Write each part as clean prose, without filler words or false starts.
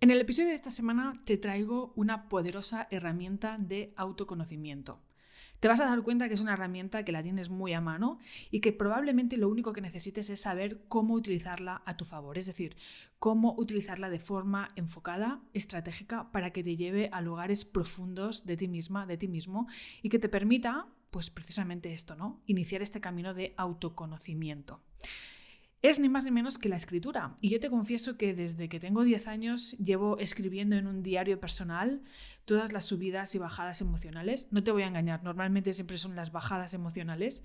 En el episodio de esta semana te traigo una poderosa herramienta de autoconocimiento. Te vas a dar cuenta que es una herramienta que la tienes muy a mano y que probablemente lo único que necesites es saber cómo utilizarla a tu favor, es decir, cómo utilizarla de forma enfocada, estratégica, para que te lleve a lugares profundos de ti misma, de ti mismo y que te permita, pues precisamente esto, ¿no? Iniciar este camino de autoconocimiento. Es ni más ni menos que la escritura. Y yo te confieso que desde que tengo 10 años llevo escribiendo en un diario personal todas las subidas y bajadas emocionales. No te voy a engañar, normalmente siempre son las bajadas emocionales.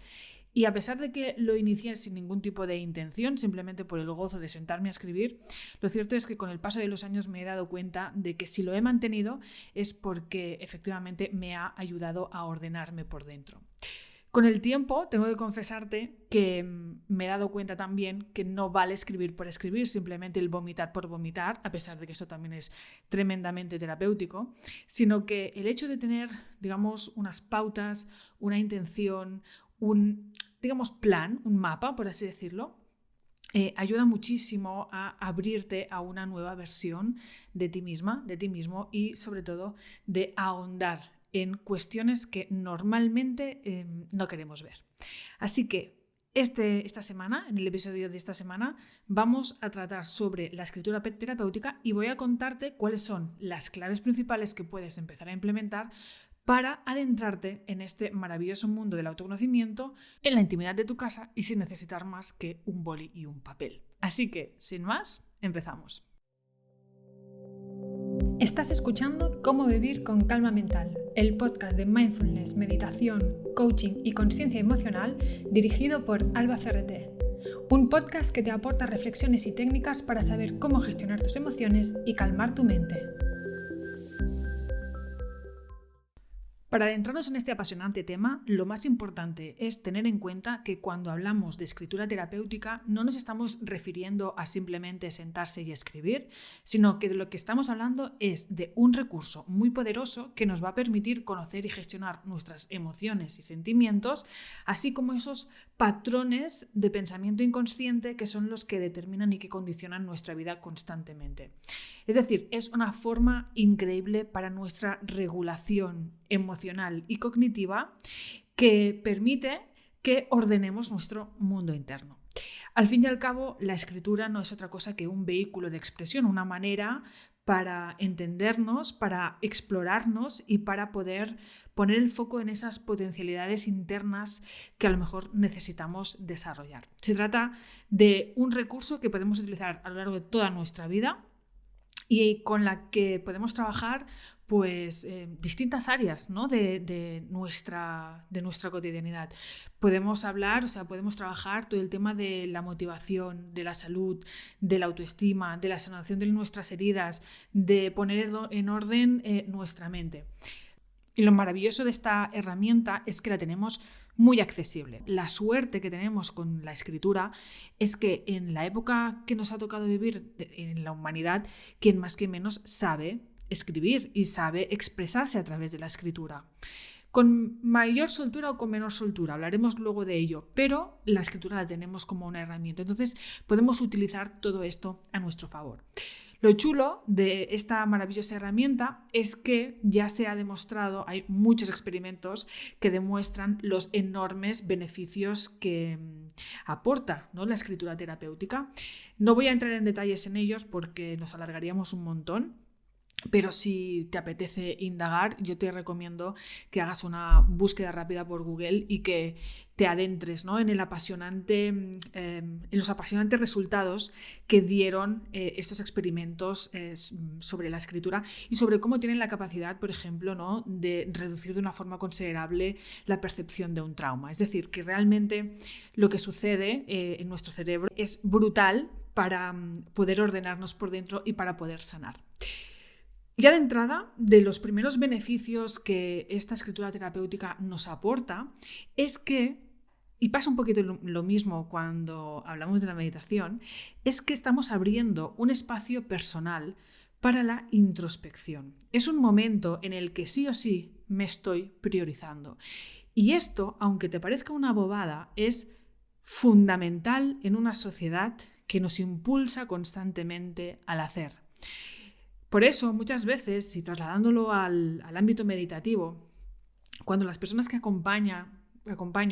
Y a pesar de que lo inicié sin ningún tipo de intención, simplemente por el gozo de sentarme a escribir, lo cierto es que con el paso de los años me he dado cuenta de que si lo he mantenido es porque efectivamente me ha ayudado a ordenarme por dentro. Con el tiempo, tengo que confesarte que me he dado cuenta también que no vale escribir por escribir, simplemente el vomitar por vomitar, a pesar de que eso también es tremendamente terapéutico, sino que el hecho de tener, digamos, unas pautas, una intención, un plan, un mapa, por así decirlo, ayuda muchísimo a abrirte a una nueva versión de ti misma, de ti mismo y sobre todo de ahondar en cuestiones que normalmente no queremos ver. Así que esta semana, en el episodio de esta semana, vamos a tratar sobre la escritura terapéutica y voy a contarte cuáles son las claves principales que puedes empezar a implementar para adentrarte en este maravilloso mundo del autoconocimiento en la intimidad de tu casa y sin necesitar más que un boli y un papel. Así que, sin más, empezamos. Estás escuchando Cómo vivir con calma mental, el podcast de mindfulness, meditación, coaching y conciencia emocional dirigido por Alba Ferreté. Un podcast que te aporta reflexiones y técnicas para saber cómo gestionar tus emociones y calmar tu mente. Para adentrarnos en este apasionante tema, lo más importante es tener en cuenta que cuando hablamos de escritura terapéutica no nos estamos refiriendo a simplemente sentarse y escribir, sino que de lo que estamos hablando es de un recurso muy poderoso que nos va a permitir conocer y gestionar nuestras emociones y sentimientos, así como esos patrones de pensamiento inconsciente que son los que determinan y que condicionan nuestra vida constantemente. Es decir, es una forma increíble para nuestra regulación emocional y cognitiva que permite que ordenemos nuestro mundo interno. Al fin y al cabo, la escritura no es otra cosa que un vehículo de expresión, una manera para entendernos, para explorarnos y para poder poner el foco en esas potencialidades internas que a lo mejor necesitamos desarrollar. Se trata de un recurso que podemos utilizar a lo largo de toda nuestra vida y con la que podemos trabajar pues distintas áreas, ¿no? de nuestra cotidianidad. Podemos trabajar todo el tema de la motivación, de la salud, de la autoestima, de la sanación de nuestras heridas, de poner en orden nuestra mente. Y lo maravilloso de esta herramienta es que la tenemos muy accesible. La suerte que tenemos con la escritura es que en la época que nos ha tocado vivir en la humanidad, quien más que menos sabe escribir y sabe expresarse a través de la escritura. Con mayor soltura o con menor soltura, hablaremos luego de ello, pero la escritura la tenemos como una herramienta. Entonces podemos utilizar todo esto a nuestro favor. Lo chulo de esta maravillosa herramienta es que ya se ha demostrado, hay muchos experimentos que demuestran los enormes beneficios que aporta, ¿no?, la escritura terapéutica. No voy a entrar en detalles en ellos porque nos alargaríamos un montón. Pero si te apetece indagar, yo te recomiendo que hagas una búsqueda rápida por Google y que te adentres, ¿no?, en los apasionantes resultados que dieron estos experimentos sobre la escritura y sobre cómo tienen la capacidad, por ejemplo, ¿no?, de reducir de una forma considerable la percepción de un trauma. Es decir, que realmente lo que sucede en nuestro cerebro es brutal para poder ordenarnos por dentro y para poder sanar. Ya de entrada, de los primeros beneficios que esta escritura terapéutica nos aporta es que, y pasa un poquito lo mismo cuando hablamos de la meditación, es que estamos abriendo un espacio personal para la introspección. Es un momento en el que sí o sí me estoy priorizando. Y esto, aunque te parezca una bobada, es fundamental en una sociedad que nos impulsa constantemente al hacer. Por eso, muchas veces, si trasladándolo al ámbito meditativo, cuando las personas que acompaño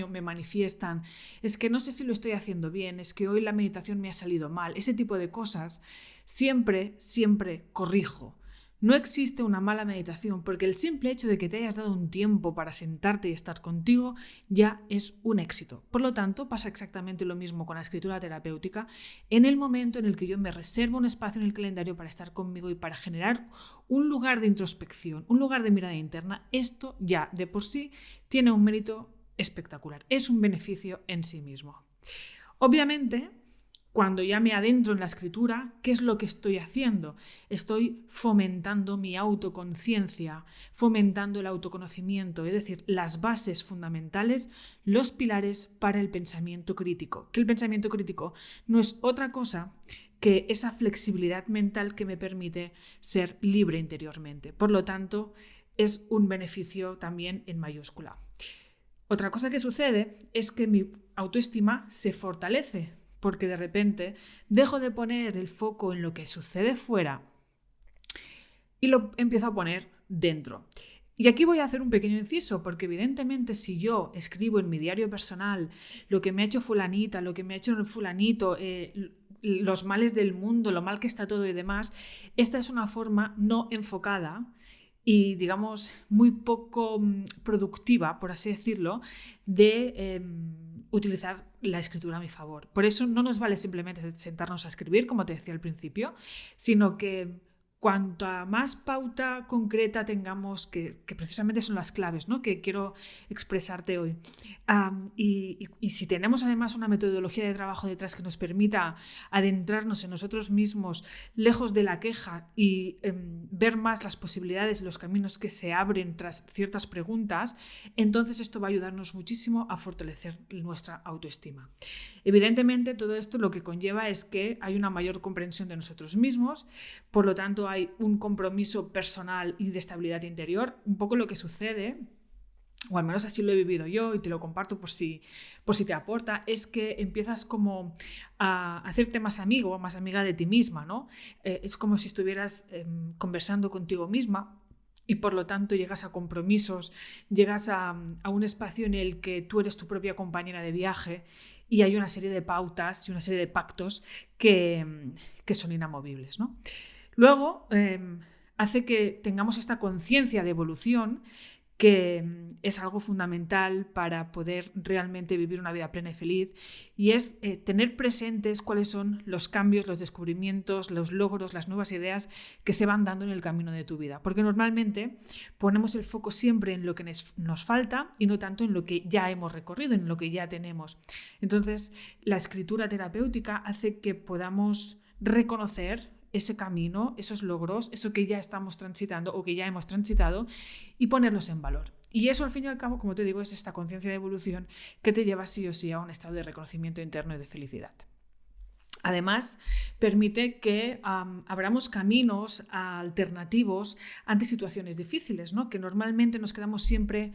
me manifiestan, es que no sé si lo estoy haciendo bien, es que hoy la meditación me ha salido mal, ese tipo de cosas, siempre corrijo. No existe una mala meditación, porque el simple hecho de que te hayas dado un tiempo para sentarte y estar contigo ya es un éxito. Por lo tanto, pasa exactamente lo mismo con la escritura terapéutica. En el momento en el que yo me reservo un espacio en el calendario para estar conmigo y para generar un lugar de introspección, un lugar de mirada interna, esto ya de por sí tiene un mérito espectacular. Es un beneficio en sí mismo. Obviamente, cuando ya me adentro en la escritura, ¿qué es lo que estoy haciendo? Estoy fomentando mi autoconciencia, fomentando el autoconocimiento, es decir, las bases fundamentales, los pilares para el pensamiento crítico. Que el pensamiento crítico no es otra cosa que esa flexibilidad mental que me permite ser libre interiormente. Por lo tanto, es un beneficio también en mayúscula. Otra cosa que sucede es que mi autoestima se fortalece, porque de repente dejo de poner el foco en lo que sucede fuera y lo empiezo a poner dentro. Y aquí voy a hacer un pequeño inciso, porque evidentemente si yo escribo en mi diario personal lo que me ha hecho fulanita, lo que me ha hecho fulanito, los males del mundo, lo mal que está todo y demás, esta es una forma no enfocada y, digamos, muy poco productiva, por así decirlo, de utilizar la escritura a mi favor. Por eso no nos vale simplemente sentarnos a escribir, como te decía al principio, sino que cuanta más pauta concreta tengamos, que precisamente son las claves, ¿no?, que quiero expresarte hoy. Y si tenemos además una metodología de trabajo detrás que nos permita adentrarnos en nosotros mismos, lejos de la queja y ver más las posibilidades y los caminos que se abren tras ciertas preguntas, entonces esto va a ayudarnos muchísimo a fortalecer nuestra autoestima. Evidentemente, todo esto lo que conlleva es que hay una mayor comprensión de nosotros mismos, por lo tanto hay un compromiso personal y de estabilidad interior. Un poco lo que sucede, o al menos así lo he vivido yo y te lo comparto por si te aporta, es que empiezas como a hacerte más amigo o más amiga de ti misma, ¿no? Es como si estuvieras conversando contigo misma. Y por lo tanto llegas a compromisos, llegas a un espacio en el que tú eres tu propia compañera de viaje y hay una serie de pautas y una serie de pactos que son inamovibles, ¿no? Luego hace que tengamos esta conciencia de evolución, que es algo fundamental para poder realmente vivir una vida plena y feliz, y es tener presentes cuáles son los cambios, los descubrimientos, los logros, las nuevas ideas que se van dando en el camino de tu vida. Porque normalmente ponemos el foco siempre en lo que nos falta y no tanto en lo que ya hemos recorrido, en lo que ya tenemos. Entonces, la escritura terapéutica hace que podamos reconocer ese camino, esos logros, eso que ya estamos transitando o que ya hemos transitado, y ponerlos en valor. Y eso, al fin y al cabo, como te digo, es esta conciencia de evolución que te lleva sí o sí a un estado de reconocimiento interno y de felicidad. Además, permite que abramos caminos alternativos ante situaciones difíciles, ¿no?, que normalmente nos quedamos siempre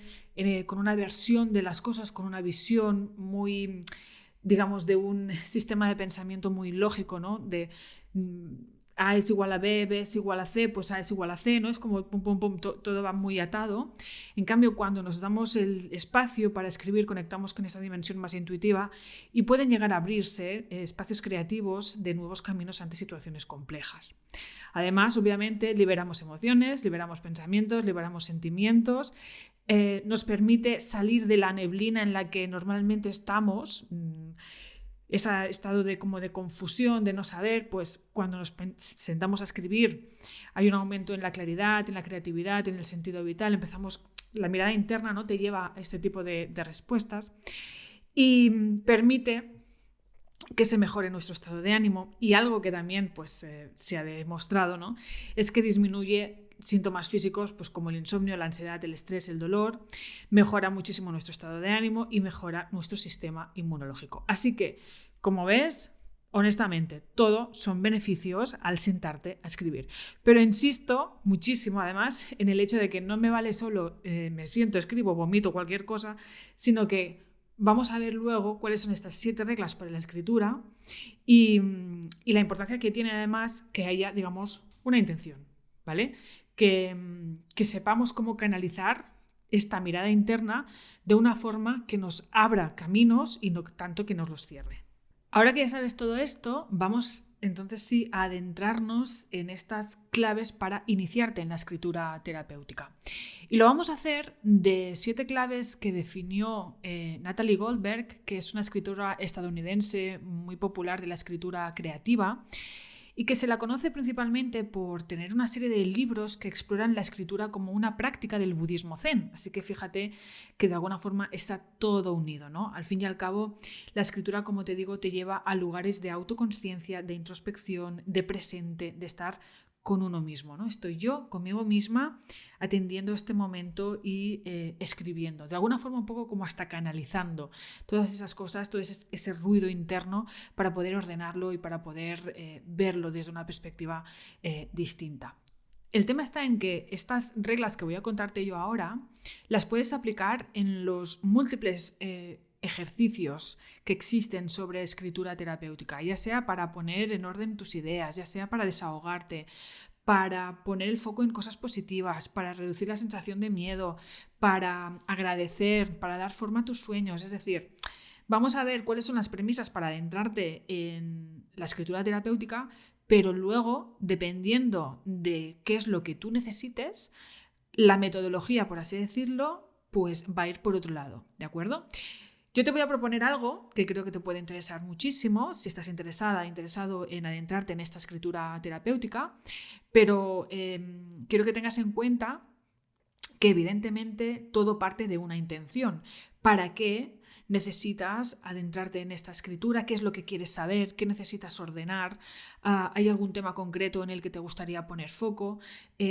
con una versión de las cosas, con una visión muy, digamos, de un sistema de pensamiento muy lógico, ¿no?, de A es igual a B, B es igual a C, pues A es igual a C, ¿no? Es como pum, pum, pum, todo va muy atado. En cambio, cuando nos damos el espacio para escribir, conectamos con esa dimensión más intuitiva y pueden llegar a abrirse espacios creativos de nuevos caminos ante situaciones complejas. Además, obviamente, liberamos emociones, liberamos pensamientos, liberamos sentimientos, nos permite salir de la neblina en la que normalmente estamos, ese estado de confusión, de no saber. Pues cuando nos sentamos a escribir hay un aumento en la claridad, en la creatividad, en el sentido vital. La mirada interna, ¿no?, te lleva a este tipo de respuestas y permite que se mejore nuestro estado de ánimo. Y algo que también pues, se ha demostrado, ¿no?, es que disminuye síntomas físicos pues como el insomnio, la ansiedad, el estrés, el dolor. Mejora muchísimo nuestro estado de ánimo y mejora nuestro sistema inmunológico. Así que, como ves, honestamente, todo son beneficios al sentarte a escribir. Pero insisto muchísimo, además, en el hecho de que no me vale solo me siento, escribo, vomito cualquier cosa, sino que vamos a ver luego cuáles son estas 7 reglas para la escritura y la importancia que tiene además que haya, digamos, una intención. ¿vale? Que sepamos cómo canalizar esta mirada interna de una forma que nos abra caminos y no tanto que nos los cierre. Ahora que ya sabes todo esto, vamos entonces sí a adentrarnos en estas claves para iniciarte en la escritura terapéutica. Y lo vamos a hacer de 7 claves que definió Natalie Goldberg, que es una escritora estadounidense muy popular de la escritura creativa, y que se la conoce principalmente por tener una serie de libros que exploran la escritura como una práctica del budismo zen. Así que fíjate que de alguna forma está todo unido, ¿no? Al fin y al cabo, la escritura, como te digo, te lleva a lugares de autoconsciencia, de introspección, de presente, de estar con uno mismo, ¿no? Estoy yo conmigo misma atendiendo este momento y escribiendo. De alguna forma un poco como hasta canalizando todas esas cosas, todo ese ruido interno para poder ordenarlo y para poder verlo desde una perspectiva distinta. El tema está en que estas reglas que voy a contarte yo ahora las puedes aplicar en los múltiples ejercicios que existen sobre escritura terapéutica, ya sea para poner en orden tus ideas, ya sea para desahogarte, para poner el foco en cosas positivas, para reducir la sensación de miedo, para agradecer, para dar forma a tus sueños. Es decir, vamos a ver cuáles son las premisas para adentrarte en la escritura terapéutica, pero luego, dependiendo de qué es lo que tú necesites, la metodología, por así decirlo, pues va a ir por otro lado, ¿de acuerdo? Yo te voy a proponer algo que creo que te puede interesar muchísimo si estás interesado en adentrarte en esta escritura terapéutica, pero quiero que tengas en cuenta que evidentemente todo parte de una intención. ¿Para qué necesitas adentrarte en esta escritura? ¿Qué es lo que quieres saber? ¿Qué necesitas ordenar? ¿Hay algún tema concreto en el que te gustaría poner foco?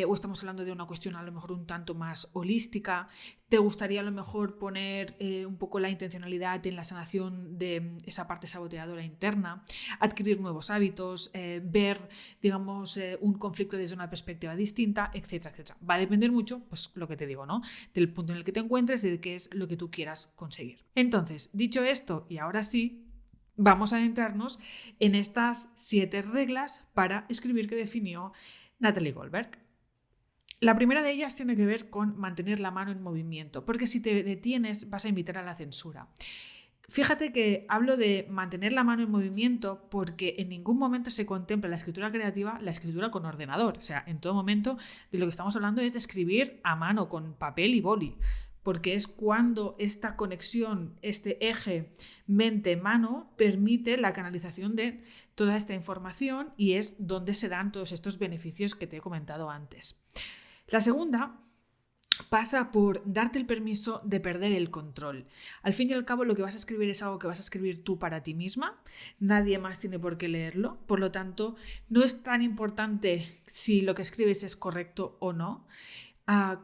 ¿O estamos hablando de una cuestión a lo mejor un tanto más holística? ¿Te gustaría a lo mejor poner un poco la intencionalidad en la sanación de esa parte saboteadora interna? ¿Adquirir nuevos hábitos? ¿Ver, digamos, un conflicto desde una perspectiva distinta? Etcétera, etcétera. Va a depender mucho, pues lo que te digo, ¿no? Del punto en el que te encuentres y de qué es lo que tú quieras conseguir. Entonces, dicho esto, y ahora sí, vamos a adentrarnos en estas 7 reglas para escribir que definió Natalie Goldberg. La primera de ellas tiene que ver con mantener la mano en movimiento, porque si te detienes vas a invitar a la censura. Fíjate que hablo de mantener la mano en movimiento porque en ningún momento se contempla la escritura creativa, la escritura con ordenador. O sea, en todo momento de lo que estamos hablando es de escribir a mano, con papel y boli, porque es cuando esta conexión, este eje mente-mano permite la canalización de toda esta información y es donde se dan todos estos beneficios que te he comentado antes. La segunda pasa por darte el permiso de perder el control. Al fin y al cabo, lo que vas a escribir es algo que vas a escribir tú para ti misma. Nadie más tiene por qué leerlo. Por lo tanto, no es tan importante si lo que escribes es correcto o no,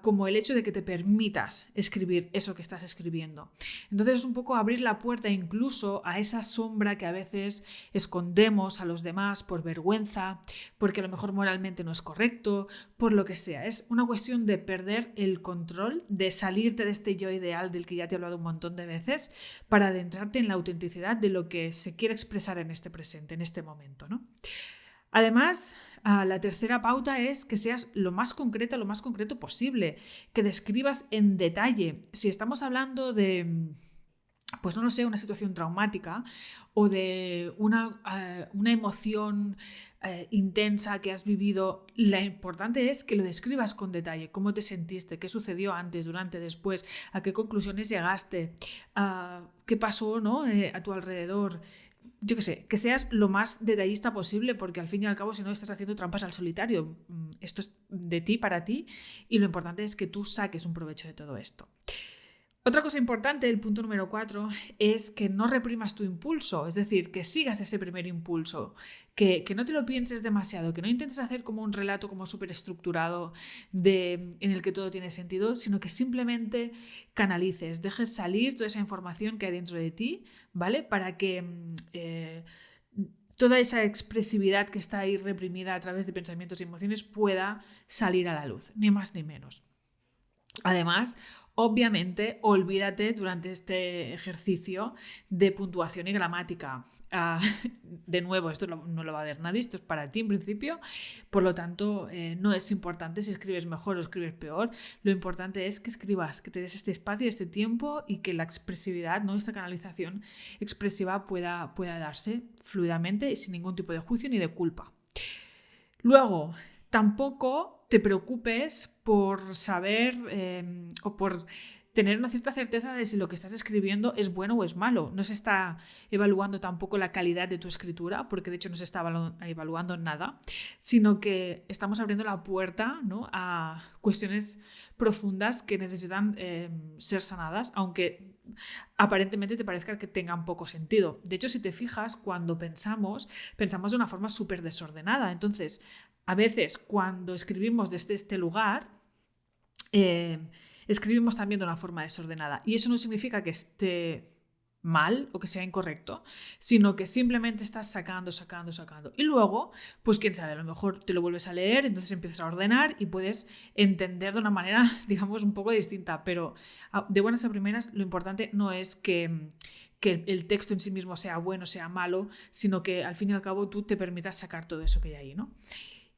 como el hecho de que te permitas escribir eso que estás escribiendo. Entonces es un poco abrir la puerta incluso a esa sombra que a veces escondemos a los demás por vergüenza, porque a lo mejor moralmente no es correcto, por lo que sea. Es una cuestión de perder el control, de salirte de este yo ideal del que ya te he hablado un montón de veces, para adentrarte en la autenticidad de lo que se quiere expresar en este presente, en este momento, ¿no? Además, la tercera pauta es que seas lo más concreto posible, que describas en detalle. Si estamos hablando de, pues no lo sé, una situación traumática o de una emoción intensa que has vivido, lo importante es que lo describas con detalle. ¿Cómo te sentiste? ¿Qué sucedió antes, durante, después? ¿A qué conclusiones llegaste? ¿Qué pasó, ¿no? A tu alrededor? Yo qué sé, que seas lo más detallista posible, porque al fin y al cabo, si no, estás haciendo trampas al solitario. Esto es de ti, para ti, y lo importante es que tú saques un provecho de todo esto. Otra cosa importante, el punto número 4, es que no reprimas tu impulso, es decir, que sigas ese primer impulso, que no te lo pienses demasiado, que no intentes hacer como un relato como súper estructurado en el que todo tiene sentido, sino que simplemente canalices, dejes salir toda esa información que hay dentro de ti, ¿vale? Para que toda esa expresividad que está ahí reprimida a través de pensamientos y emociones pueda salir a la luz, ni más ni menos. Además, Obviamente, olvídate durante este ejercicio de puntuación y gramática. De nuevo, esto no lo va a ver nadie, esto es para ti en principio. Por lo tanto, no es importante si escribes mejor o escribes peor. Lo importante es que escribas, que te des este espacio, este tiempo y que la expresividad, ¿no? Esta canalización expresiva pueda darse fluidamente y sin ningún tipo de juicio ni de culpa. Luego, tampoco te preocupes por saber o por tener una cierta certeza de si lo que estás escribiendo es bueno o es malo. No se está evaluando tampoco la calidad de tu escritura, porque de hecho no se está evaluando nada, sino que estamos abriendo la puerta, ¿no?, a cuestiones profundas que necesitan ser sanadas, aunque aparentemente te parezca que tengan poco sentido. De hecho, si te fijas, cuando pensamos de una forma súper desordenada. Entonces, a veces cuando escribimos desde este lugar, escribimos también de una forma desordenada. Y eso no significa que esté mal o que sea incorrecto, sino que simplemente estás sacando. Y luego, pues quién sabe, a lo mejor te lo vuelves a leer, entonces empiezas a ordenar y puedes entender de una manera, digamos, un poco distinta. Pero de buenas a primeras, lo importante no es que el texto en sí mismo sea bueno, sea malo, sino que al fin y al cabo tú te permitas sacar todo eso que hay ahí, ¿no?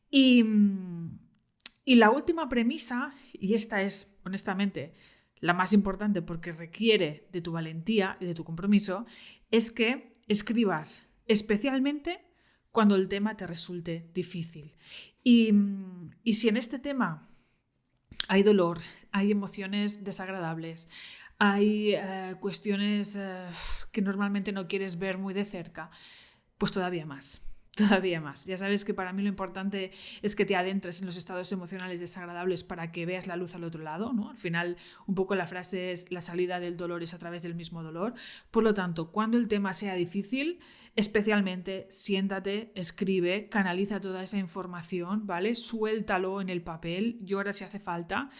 Y la última premisa, y esta es, honestamente, la más importante porque requiere de tu valentía y de tu compromiso, es que escribas especialmente cuando el tema te resulte difícil. Y si en este tema hay dolor, hay emociones desagradables, hay cuestiones que normalmente no quieres ver muy de cerca, pues todavía más. Ya sabes que para mí lo importante es que te adentres en los estados emocionales desagradables para que veas la luz al otro lado, ¿no? Al final, un poco la frase es: la salida del dolor es a través del mismo dolor. Por lo tanto, cuando el tema sea difícil, especialmente siéntate, escribe, canaliza toda esa información, ¿vale? Suéltalo en el papel, llora si hace falta,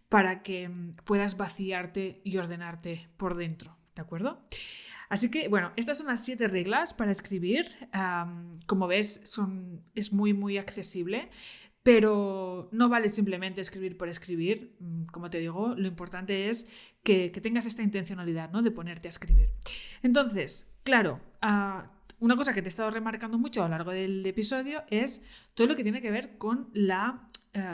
para que puedas vaciarte y ordenarte por dentro, ¿de acuerdo? Así que, bueno, estas son las 7 reglas para escribir. Como ves, es muy, muy accesible, pero no vale simplemente escribir por escribir. Como te digo, lo importante es que tengas esta intencionalidad, ¿no?, de ponerte a escribir. Entonces, claro, una cosa que te he estado remarcando mucho a lo largo del episodio es todo lo que tiene que ver con la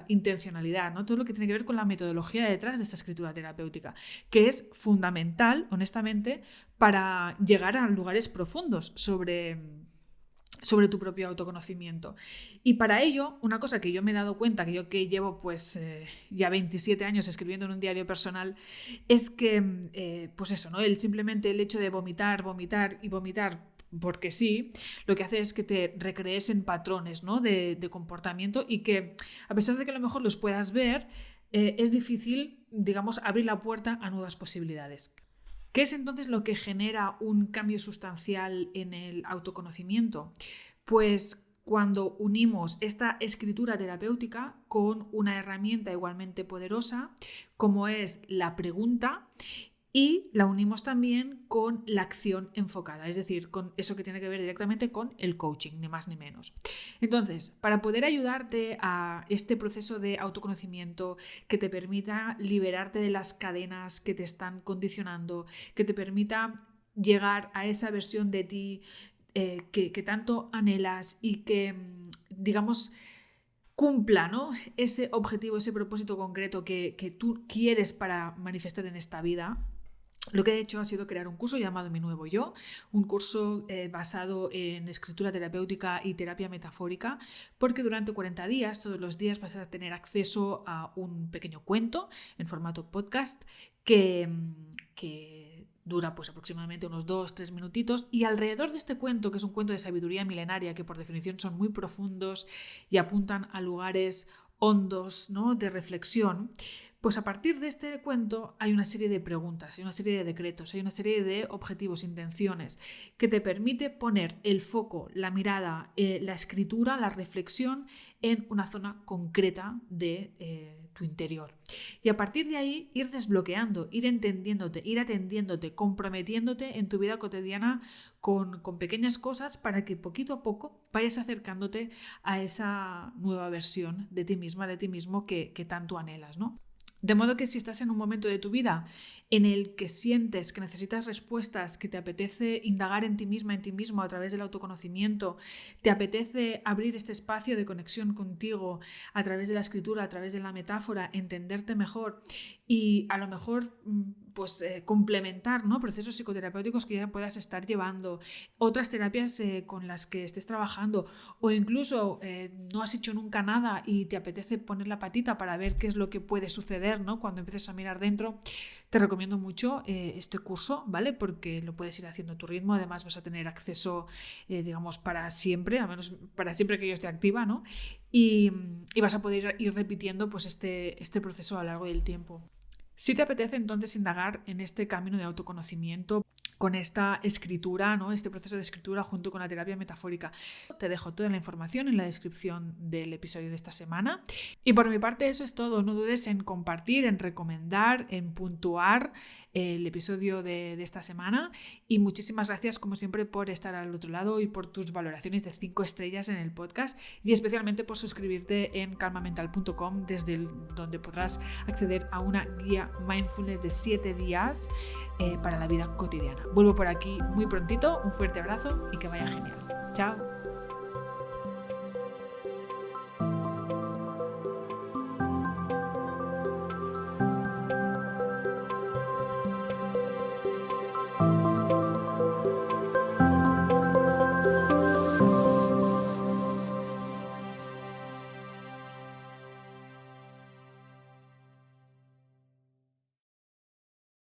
intencionalidad, ¿no? Todo lo que tiene que ver con la metodología detrás de esta escritura terapéutica, que es fundamental, honestamente, para llegar a lugares profundos sobre tu propio autoconocimiento. Y para ello, una cosa que yo me he dado cuenta, que yo que llevo pues ya 27 años escribiendo en un diario personal, es que pues eso, ¿no?, simplemente el hecho de vomitar porque sí, lo que hace es que te recrees en patrones, ¿no?, de comportamiento, y que a pesar de que a lo mejor los puedas ver, es difícil, digamos, abrir la puerta a nuevas posibilidades. ¿Qué es entonces lo que genera un cambio sustancial en el autoconocimiento? Pues cuando unimos esta escritura terapéutica con una herramienta igualmente poderosa, como es la pregunta, y la unimos también con la acción enfocada, es decir, con eso que tiene que ver directamente con el coaching, ni más ni menos. Entonces, para poder ayudarte a este proceso de autoconocimiento que te permita liberarte de las cadenas que te están condicionando, que te permita llegar a esa versión de ti que tanto anhelas y que, digamos, cumpla, ¿no?, ese objetivo, ese propósito concreto que tú quieres para manifestar en esta vida, lo que he hecho ha sido crear un curso llamado Mi Nuevo Yo, un curso basado en escritura terapéutica y terapia metafórica, porque durante 40 días, todos los días, vas a tener acceso a un pequeño cuento en formato podcast que dura pues aproximadamente unos 2-3 minutitos, y alrededor de este cuento, que es un cuento de sabiduría milenaria, que por definición son muy profundos y apuntan a lugares hondos, ¿no?, de reflexión, pues a partir de este cuento hay una serie de preguntas, hay una serie de decretos, hay una serie de objetivos, intenciones, que te permite poner el foco, la mirada, la escritura, la reflexión en una zona concreta de tu interior. Y a partir de ahí ir desbloqueando, ir entendiéndote, ir atendiéndote, comprometiéndote en tu vida cotidiana con pequeñas cosas, para que poquito a poco vayas acercándote a esa nueva versión de ti misma, de ti mismo que tanto anhelas, ¿no? De modo que si estás en un momento de tu vida en el que sientes que necesitas respuestas, que te apetece indagar en ti misma, en ti mismo a través del autoconocimiento, te apetece abrir este espacio de conexión contigo a través de la escritura, a través de la metáfora, entenderte mejor y a lo mejor complementar, ¿no?, procesos psicoterapéuticos que ya puedas estar llevando, otras terapias con las que estés trabajando, o incluso no has hecho nunca nada y te apetece poner la patita para ver qué es lo que puede suceder, ¿no?, cuando empieces a mirar dentro. Te recomiendo mucho este curso, ¿vale? Porque lo puedes ir haciendo a tu ritmo. Además vas a tener acceso, para siempre, al menos para siempre que yo esté activa, ¿no? Y vas a poder ir repitiendo pues este proceso a lo largo del tiempo. Si te apetece entonces indagar en este camino de autoconocimiento con esta escritura, ¿no?, este proceso de escritura junto con la terapia metafórica, te dejo toda la información en la descripción del episodio de esta semana. Y por mi parte eso es todo. No dudes en compartir, en recomendar, en puntuar el episodio de esta semana. Y muchísimas gracias como siempre por estar al otro lado y por tus valoraciones de 5 estrellas en el podcast, y especialmente por suscribirte en calmamental.com, desde donde podrás acceder a una guía mindfulness de 7 días para la vida cotidiana. Vuelvo por aquí muy prontito, un fuerte abrazo y que vaya genial. Chao.